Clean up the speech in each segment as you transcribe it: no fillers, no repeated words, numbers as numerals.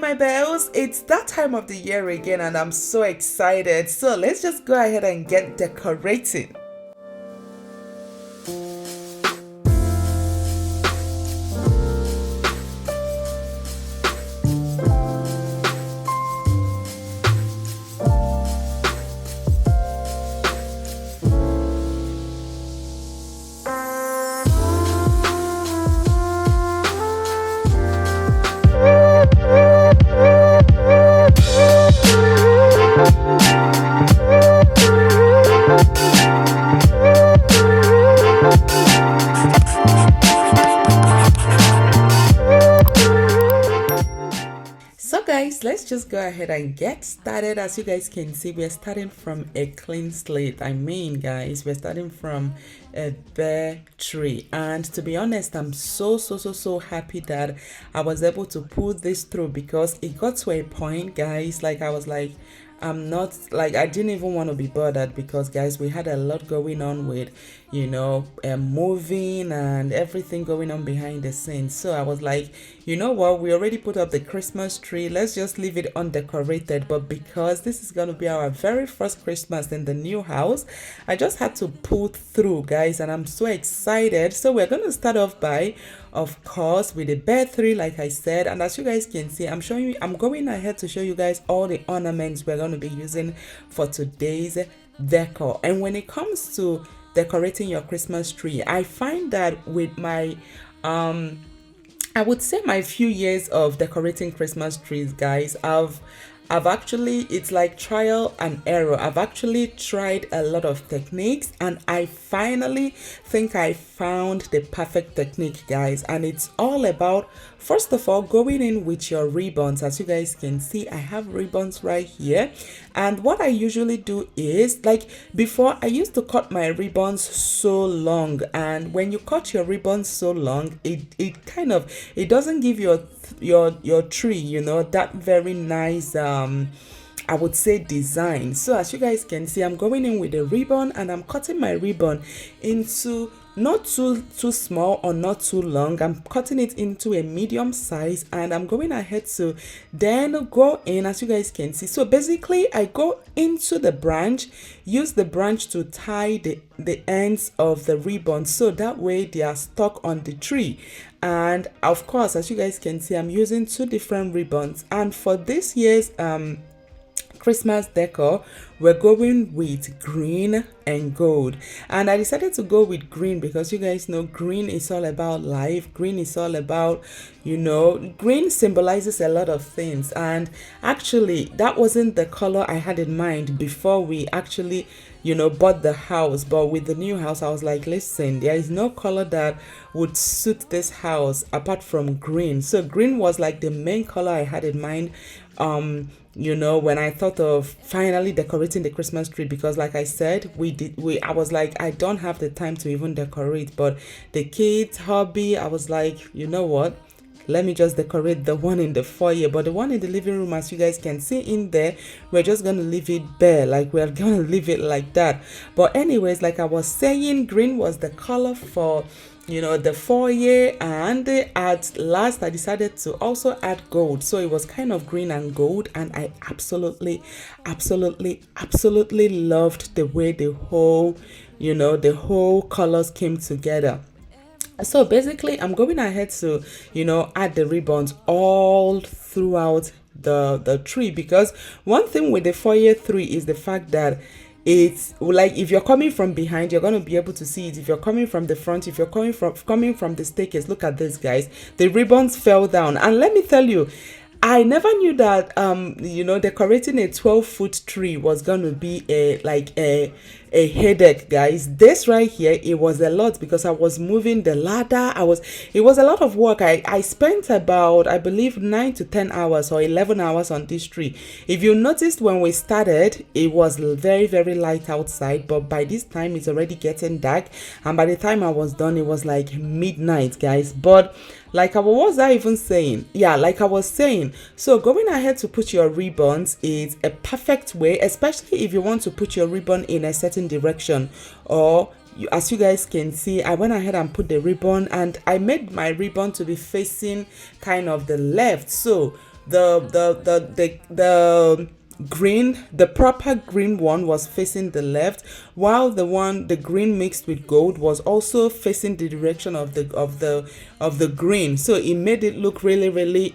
my bells, it's that time of the year again and I'm so excited. So let's just go ahead and get decorating. So guys, let's just go ahead and get started. As you guys can see, we're starting from a clean slate. I mean guys, we're starting from a bare tree, and to be honest, I'm so happy that I was able to pull this through, because it got to a point, guys, like I was like, I'm not like, I didn't even want to be bothered, because guys, we had a lot going on with, moving and everything going on behind the scenes. So I was like, you know what, we already put up the Christmas tree, let's just leave it undecorated. But because this is going to be our very first Christmas in the new house, I just had to pull through, guys, and I'm so excited. So we're going to start off by, of course, with the bare tree, like I said. And as you guys can see, I'm going ahead to show you guys all the ornaments we're going to be using for today's decor. And when it comes to decorating your Christmas tree, I find that with my I would say my few years of decorating Christmas trees, guys, I've actually, it's like trial and error. I've actually tried a lot of techniques, and I finally think I found the perfect technique, guys. And it's all about, first of all, going in with your ribbons. As you guys can see, I have ribbons right here. And what I usually do is, like before, I used to cut my ribbons so long, and when you cut your ribbons so long, it doesn't give your tree, that very nice I would say design. So as you guys can see, I'm going in with a ribbon, and I'm cutting my ribbon into not too small or not too long. I'm cutting it into a medium size, and I'm going ahead to then go in, as you guys can see. So basically, I go into the branch, use the branch to tie the ends of the ribbon, so that way they are stuck on the tree. And of course, as you guys can see, I'm using two different ribbons. And for this year's Christmas decor, we're going with green and gold. And I decided to go with green because you guys know green is all about life. Green is all about, green symbolizes a lot of things. And actually, that wasn't the color I had in mind before we actually bought the house. But with the new house, I was like, listen, there is no color that would suit this house apart from green. So green was like the main color I had in mind when I thought of finally decorating the Christmas tree, because like I said, I was like, I don't have the time to even decorate. But the kids' hobby, I was like, you know what, let me just decorate the one in the foyer. But the one in the living room, as you guys can see in there, we're just gonna leave it bare, like we're gonna leave it like that. But anyways, like I was saying, green was the color for the foyer, and at last I decided to also add gold. So it was kind of green and gold, and I absolutely loved the way the whole colors came together. So basically, I'm going ahead to add the ribbons all throughout the tree, because one thing with the foyer tree is the fact that it's like, if you're coming from behind, you're going to be able to see it. If you're coming from the front, if you're coming from the staircase, look at this, guys, the ribbons fell down. And let me tell you, I never knew that decorating a 12-foot tree was going to be a headache, guys. This right here, it was a lot, because I was moving the ladder. It was a lot of work. I spent about, I believe, 9 to 10 hours or 11 hours on this tree. If you noticed, when we started, it was very light outside, but by this time it's already getting dark, and by the time I was done, it was like midnight, guys. But like I was saying, so going ahead to put your ribbons is a perfect way, especially if you want to put your ribbon in a certain direction. Or as you guys can see, I went ahead and put the ribbon, and I made my ribbon to be facing kind of the left. So the green, the proper green one was facing the left, while the green mixed with gold was also facing the direction of the green. So it made it look really, really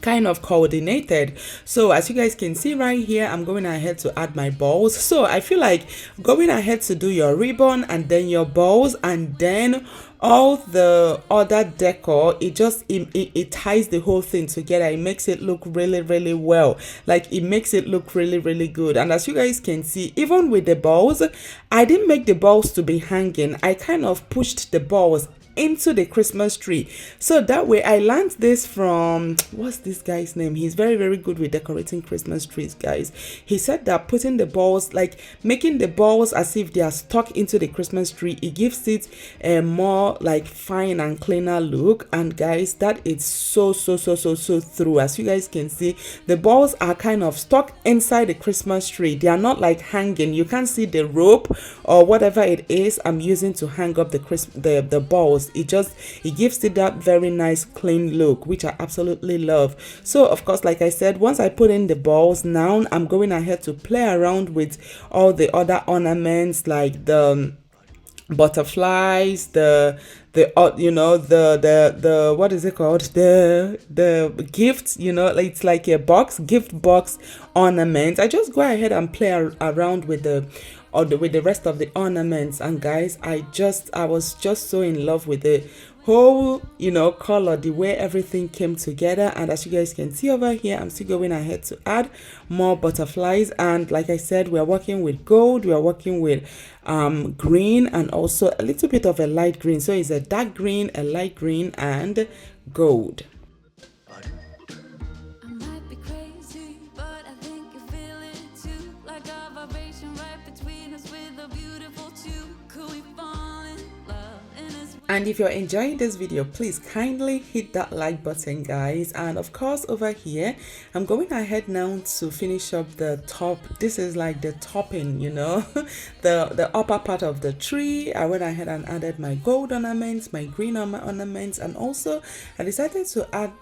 kind of coordinated. So as you guys can see right here, I'm going ahead to add my balls. So I feel like going ahead to do your ribbon and then your balls and then all the other decor, it ties the whole thing together. It makes it look really, really well. Like it makes it look really, really good. And as you guys can see, even with the balls, I didn't make the balls to be hanging. I kind of pushed the balls into the Christmas tree. So that way I learned this from, what's this guy's name? He's very, very good with decorating Christmas trees, guys. He said that putting the balls, like making the balls as if they are stuck into the Christmas tree, it gives it a more like fine and cleaner look. And guys, that is so through. As you guys can see, the balls are kind of stuck inside the Christmas tree. They are not like hanging. You can't see the rope or whatever it is I'm using to hang up the balls. It gives it that very nice clean look, which I absolutely love. So of course, like I said, once I put in the balls, now I'm going ahead to play around with all the other ornaments, like the butterflies, the what is it called, the gifts, it's like a gift box ornament. I just go ahead and play around with the rest of the ornaments. And guys, I was just so in love with the whole color, the way everything came together. And as you guys can see over here, I'm still going ahead to add more butterflies. And like I said, we are working with gold, we are working with green, and also a little bit of a light green. So it's a dark green, a light green, and gold. And if you're enjoying this video, please kindly hit that like button, guys. And of course, over here, I'm going ahead now to finish up the top. This is like the topping, the upper part of the tree. I went ahead and added my gold ornaments, my green ornaments, and also I decided to add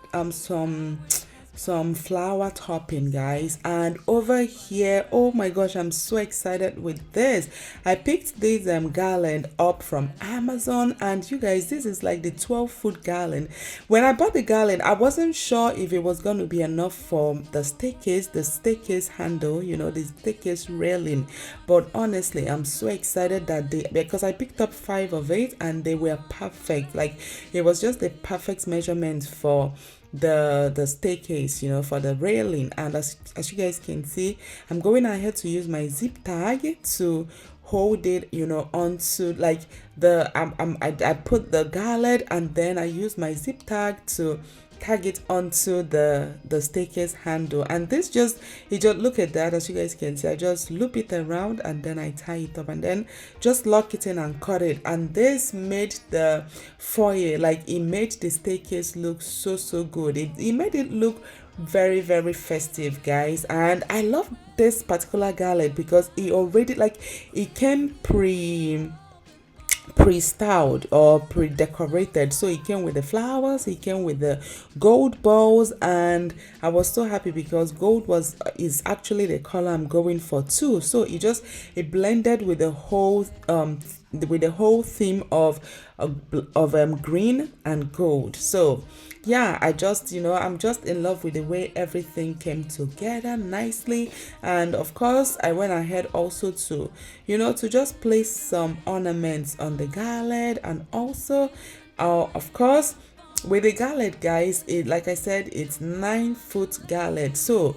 some flower topping, guys. And over here, oh my gosh, I'm so excited with this. I picked this garland up from Amazon, and you guys, this is like the 12-foot garland. When I bought the garland, I wasn't sure if it was going to be enough for the staircase handle, the staircase railing. But honestly, I'm so excited that because I picked up 5 of it and they were perfect. Like it was just the perfect measurement for the staircase, for the railing. And as you guys can see, I'm going ahead to use my zip tag to hold it onto like I put the garland, and then I use my zip tag to tag it onto the staircase handle. And this look at that. As you guys can see, I just loop it around and then I tie it up and then just lock it in and cut it. And this made the foyer, like it made the staircase look so good. It made it look very, very festive, guys. And I love this particular garland because it already, like, it came pre-styled or pre-decorated. So it came with the flowers, it came with the gold balls, and I was so happy because gold is actually the color I'm going for too. So it blended with the whole theme of green and gold. So yeah, I'm just in love with the way everything came together nicely. And of course, I went ahead also to just place some ornaments on the garland. And also of course, with the garland, guys, like I said, it's 9-foot garland. So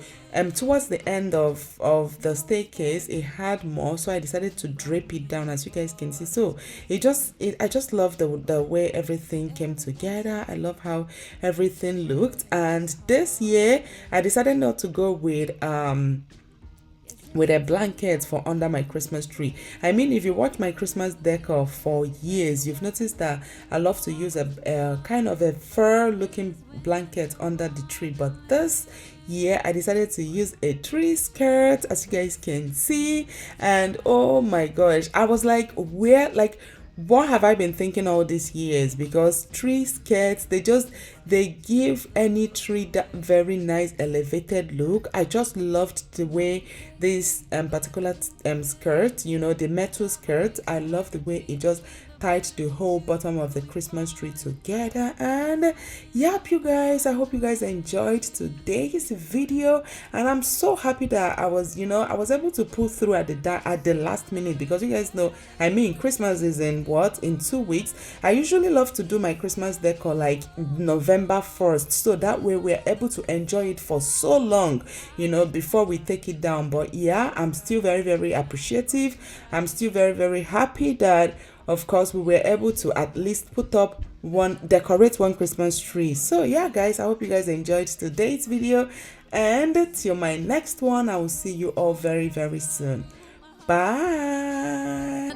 towards the end of the staircase, it had more, so I decided to drape it down, as you guys can see. So I just love the way everything came together. I love how everything looked. And this year I decided not to go with a blanket for under my Christmas tree. I mean, if you watch my Christmas decor for years, you've noticed that I love to use a kind of a fur looking blanket under the tree. But this year I decided to use a tree skirt, as you guys can see. And oh my gosh, I was like, what have I been thinking all these years? Because tree skirts, they give any tree that very nice elevated look. I just loved the way this particular skirt, you know, the metal skirt, I love the way it just tied the whole bottom of the Christmas tree together. And yep, you guys, I hope you guys enjoyed today's video, and I'm so happy that I was, you know, I was able to pull through at the last minute, because you guys know, I mean, Christmas is in what, in 2 weeks. I usually love to do my Christmas decor like November 1st, so that way we're able to enjoy it for so long, you know, before we take it down. But yeah, I'm still very, very appreciative. I'm still very, very happy that, of course, we were able to at least decorate one Christmas tree. So yeah, guys, I hope you guys enjoyed today's video, and till my next one, I will see you all very, very soon. Bye.